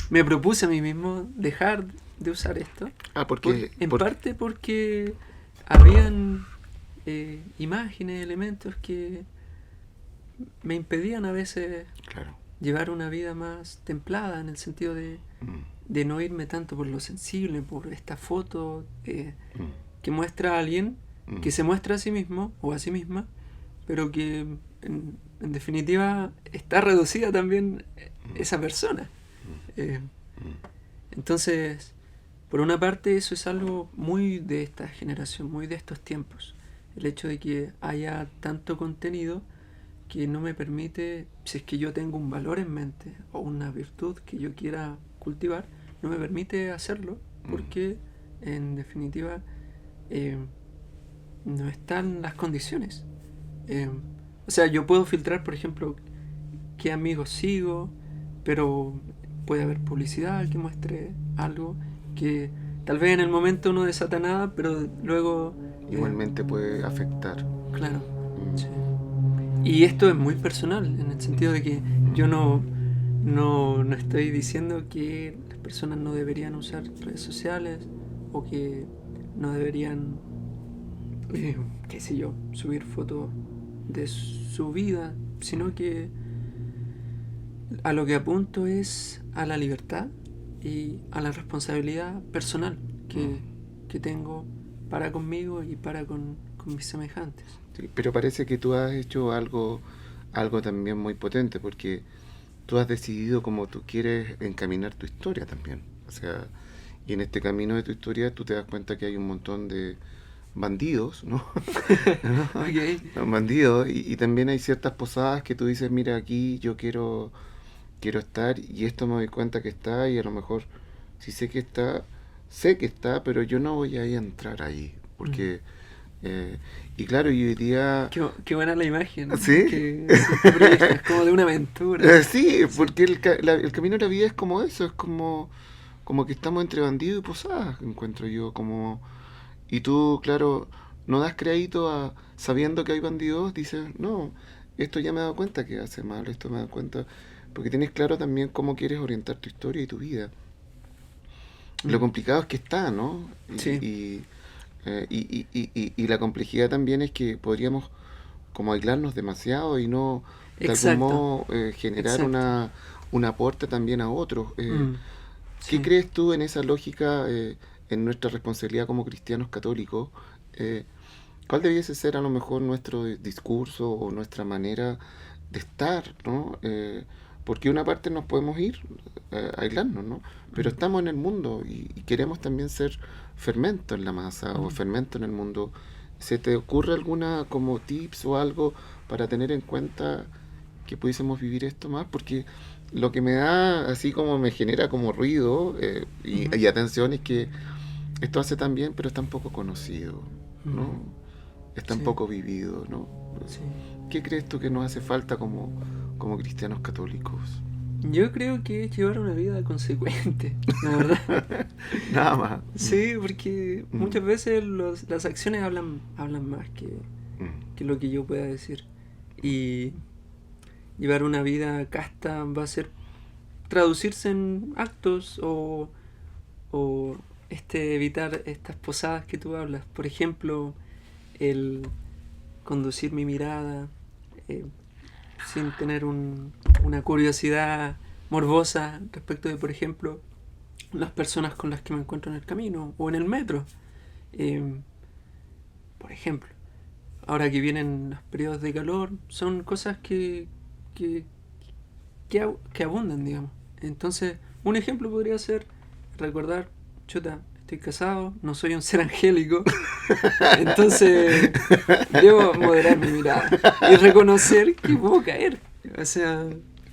me propuse a mí mismo dejar de usar esto, Ah, en porque parte porque habían imágenes, elementos que me impedían a veces claro. llevar una vida más templada, en el sentido Mm. de no irme tanto por lo sensible, por esta foto Mm. que muestra a alguien Mm. que se muestra a sí mismo o a sí misma, pero que en definitiva está reducida también esa persona. Eh, entonces, por una parte, eso es algo muy de esta generación, muy de estos tiempos. El hecho de que haya tanto contenido que no me permite, si es que yo tengo un valor en mente o una virtud que yo quiera cultivar, no me permite hacerlo porque, en definitiva, eh, no están las condiciones. Eh, o sea, yo puedo filtrar, por ejemplo, qué amigos sigo, pero puede haber publicidad que muestre algo que tal vez en el momento no desata nada, pero luego, Igualmente puede afectar. claro, sí. Mm. Y esto es muy personal, en el sentido de que yo no estoy diciendo que las personas no deberían usar redes sociales o que no deberían, qué sé yo, subir fotos de su vida, sino que a lo que apunto es a la libertad y a la responsabilidad personal que tengo para conmigo y para con mis semejantes. Sí, pero parece que tú has hecho algo también muy potente, porque tú has decidido cómo tú quieres encaminar tu historia también. O sea, y en este camino de tu historia tú te das cuenta que hay un montón de bandidos, ¿no? Ok. Bandidos, y también hay ciertas posadas que tú dices, mira, aquí yo quiero estar, y esto me doy cuenta que está, y a lo mejor si sé que está, pero yo no voy a ir a entrar ahí, Mm. porque, y claro, y hoy día, Qué buena la imagen ¿sí? que sí, te proyectas, como de una aventura. Sí, Sí. porque el camino de la vida es como eso, es como que estamos entre bandido y posadas, encuentro yo, como, y tú, claro, no das crédito sabiendo que hay bandidos, dices, no, esto ya me he dado cuenta que hace mal, esto me he dado cuenta, porque tienes claro también cómo quieres orientar tu historia y tu vida. Lo Mm. complicado es que está, ¿no? Sí, Y la complejidad también es que podríamos como aislarnos demasiado y no de algún exacto, modo generar exacto. un aporte también a otros. Mm. ¿Qué Sí. crees tú en esa lógica, en nuestra responsabilidad como cristianos católicos? Eh, ¿Cuál debiese ser a lo mejor nuestro discurso o nuestra manera de estar, ¿no? Porque una parte nos podemos ir, aislarnos, ¿no? Pero Mm. estamos en el mundo y queremos también ser fermento en la masa o Mm. fermento en el mundo. ¿Se te ocurre alguna como tips o algo para tener en cuenta que pudiésemos vivir esto más? Porque lo que me da, así como me genera como ruido Ujú. y atención es que esto hace tan bien, pero es tan poco conocido, Mm. ¿no? Es tan Sí, poco vivido, ¿no? sí. ¿Qué crees tú que nos hace falta como cristianos católicos? Yo creo que es llevar una vida consecuente, la verdad. Nada más. Sí, porque Mm, muchas veces las acciones hablan más mm, que lo que yo pueda decir. Y llevar una vida casta va a ser traducirse en actos o evitar estas posadas que tú hablas. Por ejemplo, el conducir mi mirada eh, sin tener una curiosidad morbosa respecto de, por ejemplo, las personas con las que me encuentro en el camino o en el metro. Eh, por ejemplo, ahora que vienen los periodos de calor, son cosas que, que abundan, digamos. Entonces, un ejemplo podría ser recordar, chuta, estoy casado, no soy un ser angélico, entonces debo moderar mi mirada y reconocer que puedo caer. O sea,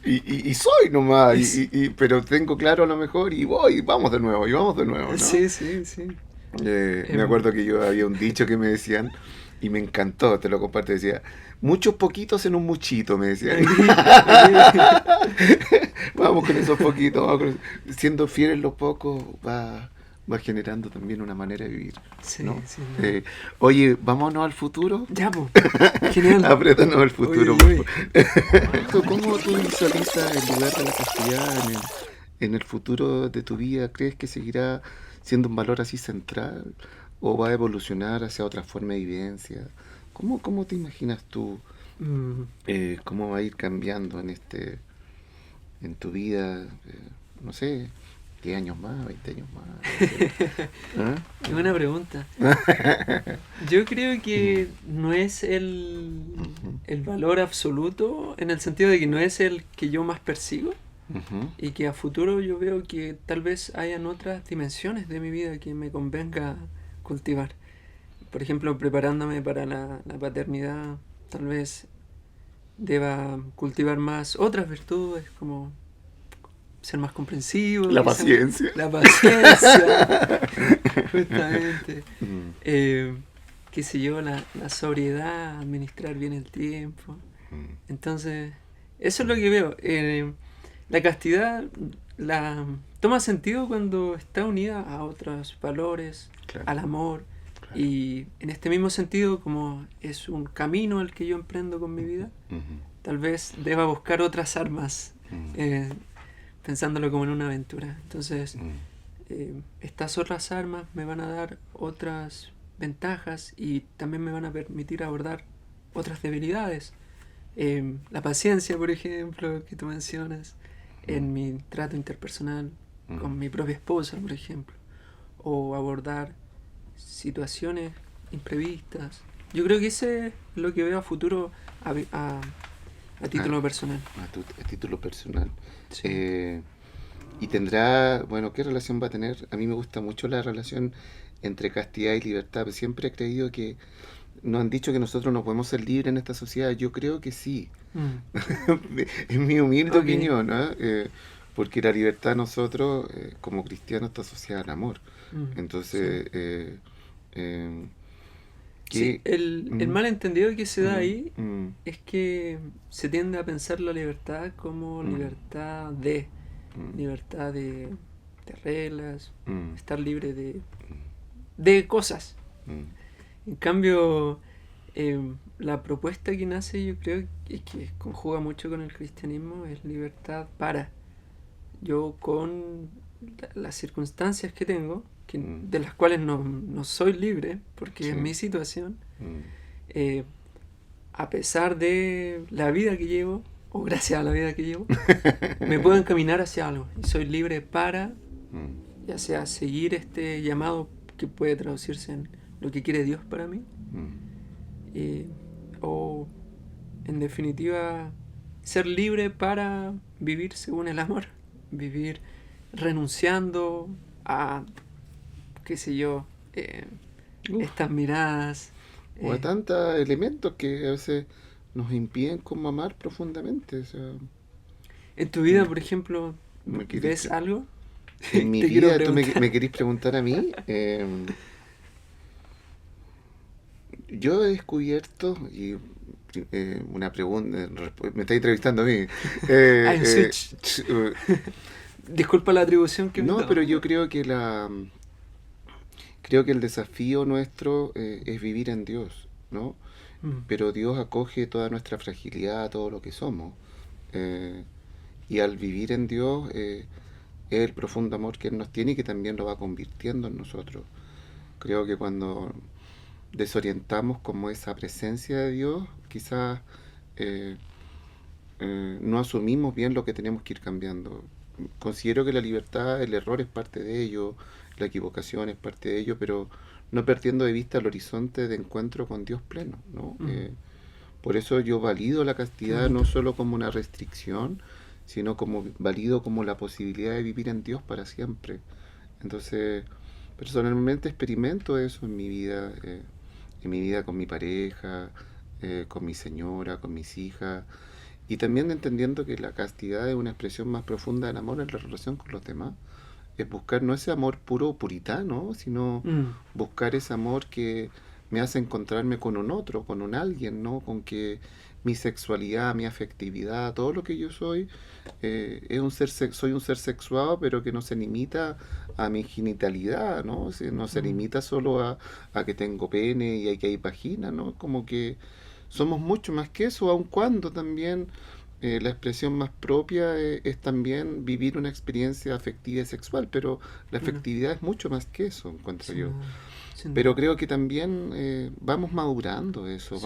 y soy nomás, es, pero tengo claro a lo mejor y voy, vamos de nuevo, y vamos de nuevo, ¿no? sí, sí, sí. Me acuerdo que yo había un dicho que me decían y me encantó, te lo comparto, decía, muchos poquitos en un muchito, me decían. Aquí, aquí. Vamos con esos poquitos, siendo fiel en los pocos va generando también una manera de vivir, Sí, ¿no? sin duda. Eh, Oye, vámonos al futuro. Ya, po. Genial. Apriétanos al Uy, futuro, uy, por uy. favor. ¿Cómo tú visualizas el lugar de la castidad en el futuro de tu vida? ¿Crees que seguirá siendo un valor así central o va a evolucionar hacia otra forma de vivencia? ¿Cómo te imaginas tú Mm. cómo va a ir cambiando en tu vida? No sé, 10 años más, 20 años más, no sé. ¿Ah? Qué buena pregunta. Yo creo Mm, que no es ujú, el valor absoluto en el sentido de que no es el que yo más persigo ujú, y que a futuro yo veo que tal vez hayan otras dimensiones de mi vida que me convenga cultivar. Por ejemplo, preparándome para la paternidad, tal vez deba cultivar más otras virtudes como ser más comprensivo, la quizás paciencia. la paciencia, justamente. Mm, Eh, Qué sé yo, la sobriedad, administrar bien el tiempo. mm, Entonces, eso es lo mm, que veo. La castidad la toma sentido cuando está unida a otros valores, claro, al amor. claro. Y en este mismo sentido, como es un camino el que yo emprendo con mi vida, Ujú, tal vez deba buscar otras armas, mm, eh, pensándolo como en una aventura. Entonces, mm, estas otras armas me van a dar otras ventajas y también me van a permitir abordar otras debilidades. La paciencia, por ejemplo, que tú mencionas, mm, en mi trato interpersonal mm. con mi propia esposa, por ejemplo, o abordar situaciones imprevistas. Yo creo que ese es lo que veo a futuro a Ah, título personal. a título personal. Sí. Eh, y tendrá, bueno, ¿qué relación va a tener? A mí me gusta mucho la relación entre castidad y libertad. Pero siempre he creído que nos han dicho que nosotros no podemos ser libres en esta sociedad. Yo creo que sí. Mm, Es mi humilde ok. opinión, ¿no? Porque la libertad nosotros, como cristianos, está asociada al amor. Mm, sí. Entonces, eh, Sí, ¿qué? el Mm, malentendido que se da mm, ahí mm, es que se tiende a pensar la libertad como mm, libertad de reglas, mm, estar libre de cosas. mm, En cambio, la propuesta que nace yo creo que conjuga mucho con el cristianismo es libertad para. Yo con las circunstancias que tengo, mm, de las cuales no soy libre, porque es sí, mi situación, mm, eh, a pesar de la vida que llevo, o gracias a la vida que llevo, me puedo encaminar hacia algo. Y soy libre para, mm, ya sea seguir este llamado que puede traducirse en lo que quiere Dios para mí, mm. eh, o en definitiva ser libre para vivir según el amor, vivir renunciando a, qué sé yo, Uf, estas miradas. o a eh, tantos elementos que a veces nos impiden como amar profundamente. O sea, en tu vida, mm, por ejemplo, me querís ¿ves algo? en mi Te quiero vida, tú me preguntar. querís preguntar a mí. Yo he descubierto, y una pregunta, me está entrevistando a mí. Hay un switch. Eh, Disculpa la atribución que me no, pero tomo. yo creo que creo que el desafío nuestro es vivir en Dios, ¿no? Mm, Pero Dios acoge toda nuestra fragilidad, todo lo que somos. Eh, y al vivir en Dios, es el profundo amor que Él nos tiene y que también lo va convirtiendo en nosotros. Creo que cuando desorientamos como esa presencia de Dios, quizás eh, no asumimos bien lo que tenemos que ir cambiando. Considero que la libertad, el error es parte de ello, la equivocación es parte de ello, pero no perdiendo de vista el horizonte de encuentro con Dios pleno, ¿no? mm, Por eso yo valido la qué castidad no bonito. solo como una restricción, sino como valido como la posibilidad de vivir en Dios para siempre. Entonces, personalmente experimento eso en mi vida con mi pareja, con mi señora, con mis hijas, y también entendiendo que la castidad es una expresión más profunda del amor en la relación con los demás. Es buscar no ese amor puro puritano, sino Mm, buscar ese amor que me hace encontrarme con un otro, con un alguien, ¿no? Con que mi sexualidad, mi afectividad, todo lo que yo soy, es un soy un ser sexuado, pero que no se limita a mi genitalidad, ¿no? No se mm, limita solo a que tengo pene y que hay vagina, ¿no? Como que somos mucho más que eso, aun cuando también la expresión más propia es también vivir una experiencia afectiva y sexual, pero la claro. afectividad es mucho más que eso, encuentro Sin yo. duda. Sin Pero duda. creo que también vamos madurando eso, Sí.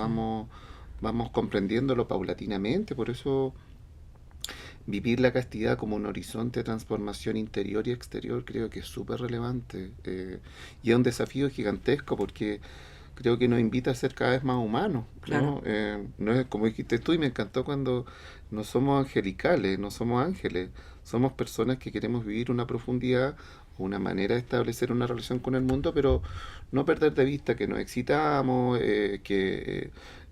vamos comprendiéndolo paulatinamente, por eso vivir la castidad como un horizonte de transformación interior y exterior creo que es súper relevante y es un desafío gigantesco porque creo que nos invita a ser cada vez más humanos, Claro. ¿no? No es como dijiste tú y me encantó cuando no somos angelicales, no somos ángeles, somos personas que queremos vivir una profundidad, una manera de establecer una relación con el mundo, pero no perder de vista que nos excitamos,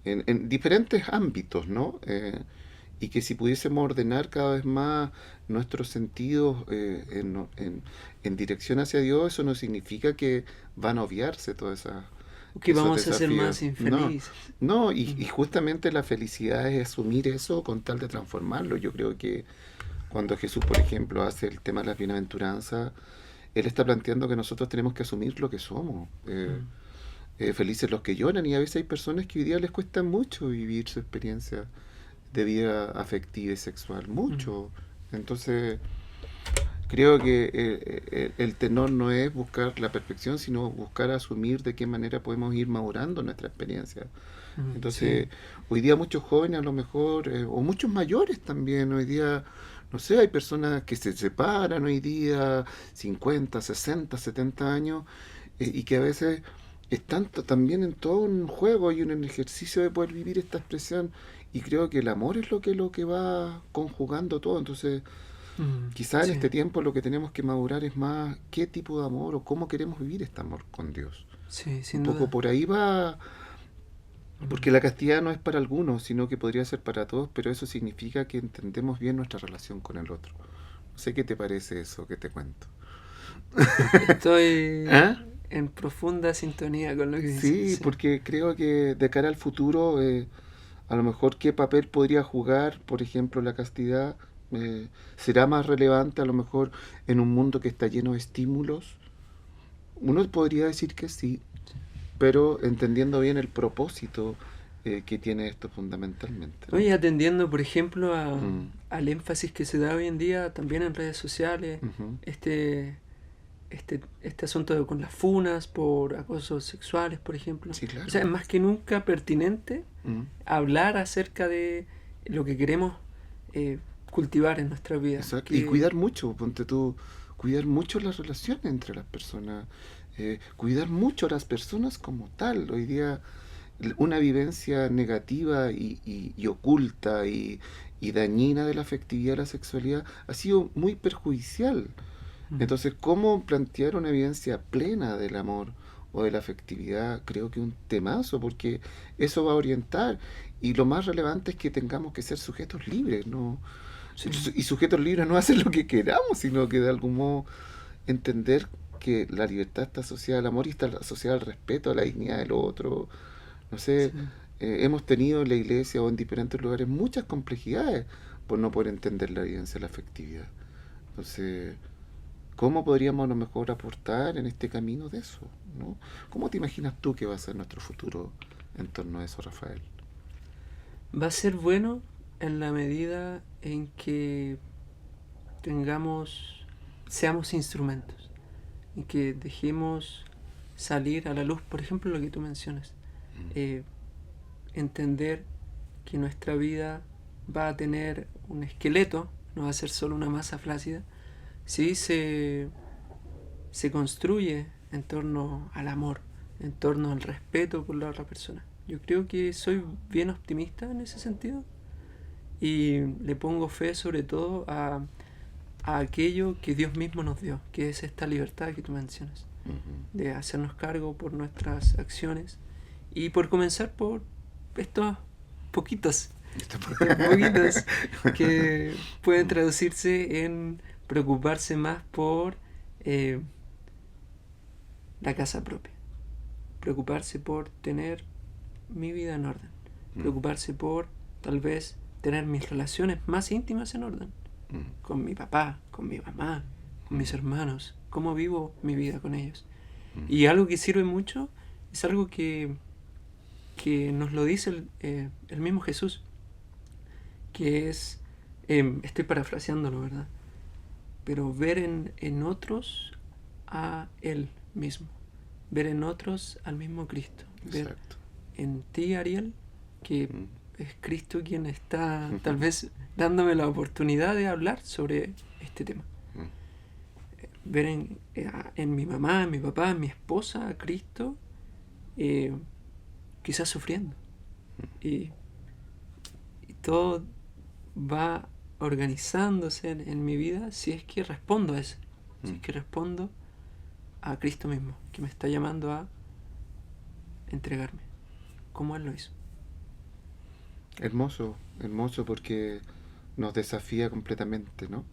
en diferentes ámbitos, ¿no? Y que si pudiésemos ordenar cada vez más nuestros sentidos en dirección hacia Dios, eso no significa que van a obviarse todas esas Que esos vamos a ser desafíos. más No, infelices. no, Mm, y justamente la felicidad es asumir eso con tal de transformarlo. Yo creo que cuando Jesús, por ejemplo, hace el tema de las bienaventuranzas, Él está planteando que nosotros tenemos que asumir lo que somos. mm, Felices los que lloran, y a veces hay personas que hoy día les cuesta mucho vivir su experiencia de vida afectiva y sexual, mm, mucho. Entonces, creo que el tenor no es buscar la perfección, sino buscar asumir de qué manera podemos ir madurando nuestra experiencia. sí. Entonces, hoy día muchos jóvenes a lo mejor, o muchos mayores también, hoy día, no sé, hay personas que se separan hoy día, 50 60 70 años, y que a veces están también en todo un juego y en el ejercicio de poder vivir esta expresión, y creo que el amor es lo que va conjugando todo. Entonces, Quizá en Sí, este tiempo lo que tenemos que madurar es más qué tipo de amor o cómo queremos vivir este amor con Dios. sí, Un sin poco duda. por ahí va, porque la castidad no es para algunos, sino que podría ser para todos, pero eso significa que entendemos bien nuestra relación con el otro. No sé qué te parece eso que te cuento. Estoy ¿Ah? en profunda sintonía con lo que dices. Sí, Sí. porque creo que de cara al futuro, a lo mejor qué papel podría jugar, por ejemplo, la castidad, será más relevante a lo mejor en un mundo que está lleno de estímulos. Uno podría decir que sí, pero entendiendo bien el propósito que tiene esto fundamentalmente, ¿no? Oye, atendiendo, por ejemplo, Mm, al énfasis que se da hoy en día también en redes sociales, ujú. este asunto con las funas por acosos sexuales, por ejemplo. Sí, O claro. sea, es más que nunca pertinente Mm, hablar acerca de lo que queremos eh, cultivar en nuestra vida. exacto. Y Que cuidar mucho, ponte tú, cuidar mucho las relaciones entre las personas, cuidar mucho a las personas como tal. Hoy día una vivencia negativa y oculta y dañina de la afectividad de la sexualidad ha sido muy perjudicial. Entonces, ¿cómo plantear una evidencia plena del amor o de la afectividad? Creo que un temazo, porque eso va a orientar. Y lo más relevante es que tengamos que ser sujetos libres, ¿no? sí, Y sujetos libres no hacen lo que queramos, sino que de algún modo entender que la libertad está asociada al amor y está asociada al respeto, a la dignidad del otro. No sé, sí. hemos tenido en la iglesia o en diferentes lugares muchas complejidades por no poder entender la evidencia de la afectividad. Entonces, ¿cómo podríamos a lo mejor aportar en este camino de eso? ¿No? ¿Cómo te imaginas tú que va a ser nuestro futuro en torno a eso, Rafael? Va a ser bueno en la medida en que seamos instrumentos y que dejemos salir a la luz, por ejemplo, lo que tú mencionas. Eh, Entender que nuestra vida va a tener un esqueleto, no va a ser solo una masa flácida, si se construye en torno al amor, en torno al respeto por la otra persona. Yo creo que soy bien optimista en ese sentido y le pongo fe sobre todo a aquello que Dios mismo nos dio, que es esta libertad que tú mencionas, Ujú. de hacernos cargo por nuestras acciones y por comenzar por estos poquitos, estos poquitos que pueden traducirse en preocuparse más por eh, la casa propia, preocuparse por tener mi vida en orden, preocuparse por tal vez tener mis relaciones más íntimas en orden, con mi papá, con mi mamá, con mis hermanos, cómo vivo mi vida con ellos. Y algo que sirve mucho es algo que nos lo dice el mismo Jesús, que es, estoy parafraseándolo, ¿verdad? Pero ver en otros a Él mismo, ver en otros al mismo Cristo, ver Exacto. en ti, Ariel, que Mm, es Cristo quien está tal vez dándome la oportunidad de hablar sobre este tema. mm, Ver en mi mamá, en mi papá, en mi esposa, a Cristo, eh, quizás sufriendo. Y, y todo va organizándose en mi vida si es que respondo a eso, si es que respondo a Cristo mismo, que me está llamando a entregarme, como Él lo hizo. Hermoso, hermoso porque nos desafía completamente, ¿no?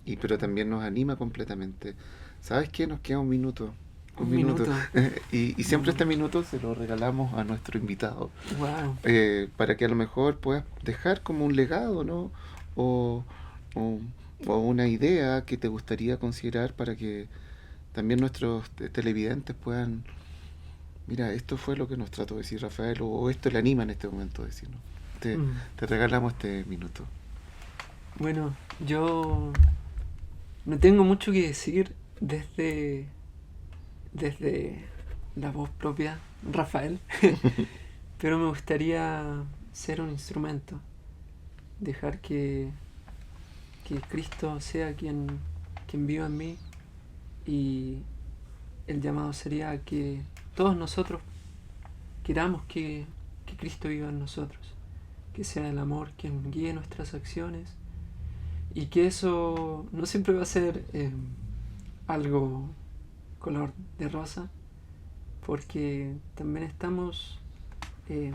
Y pero también nos anima completamente. ¿Sabes qué? Nos queda un minuto. Un Un minuto. minuto. Y siempre este minuto se lo regalamos a nuestro invitado. Wow. Para que a lo mejor puedas dejar como un legado, ¿no? O, o, o una idea que te gustaría considerar para que también nuestros televidentes puedan, mira, esto fue lo que nos trató de decir Rafael, o esto le anima en este momento a decir, ¿no? Te regalamos este minuto. Bueno, yo no tengo mucho que decir desde la voz propia, Rafael, pero me gustaría ser un instrumento, dejar que Cristo sea quien viva en mí y el llamado sería que todos nosotros queramos que Cristo viva en nosotros, que sea el amor quien guíe nuestras acciones Y que eso no siempre va a ser algo color de rosa, porque también estamos eh,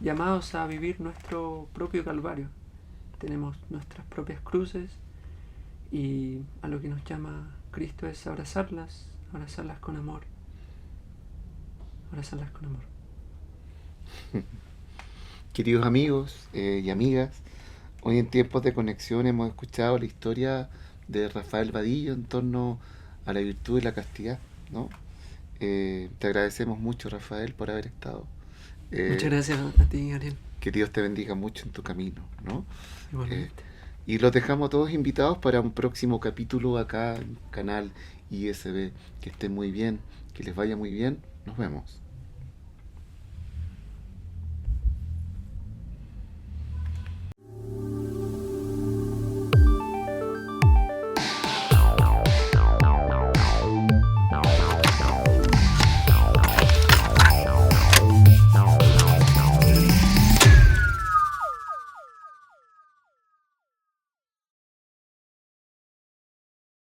llamados a vivir nuestro propio calvario. Tenemos nuestras propias cruces y a lo que nos llama Cristo es abrazarlas con amor, abrazarlas con amor. Queridos amigos y amigas, hoy en tiempos de conexión hemos escuchado la historia de Rafael Vadillo en torno a la virtud y la castidad, ¿no? Te agradecemos mucho, Rafael, por haber estado. Muchas Eh, gracias a ti, Ariel. que Dios te bendiga mucho en tu camino, ¿no? Eh, Igualmente. y los dejamos todos invitados para un próximo capítulo acá en canal ISB. Que estén muy bien, que les vaya muy bien. Nos vemos.